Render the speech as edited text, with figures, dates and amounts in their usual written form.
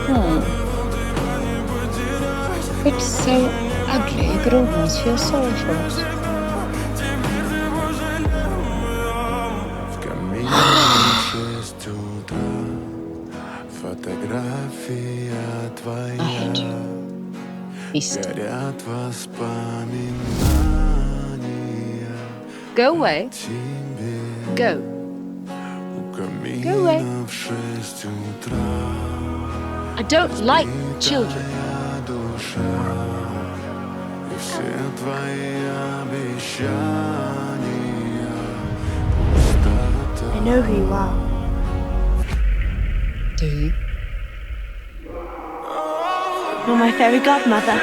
Hmm. It's so ugly, you could almost feel sorry for it. I hate you. Beast. Go away. Go. Go away. I don't like children. I know who you are. Do you? You're my fairy godmother.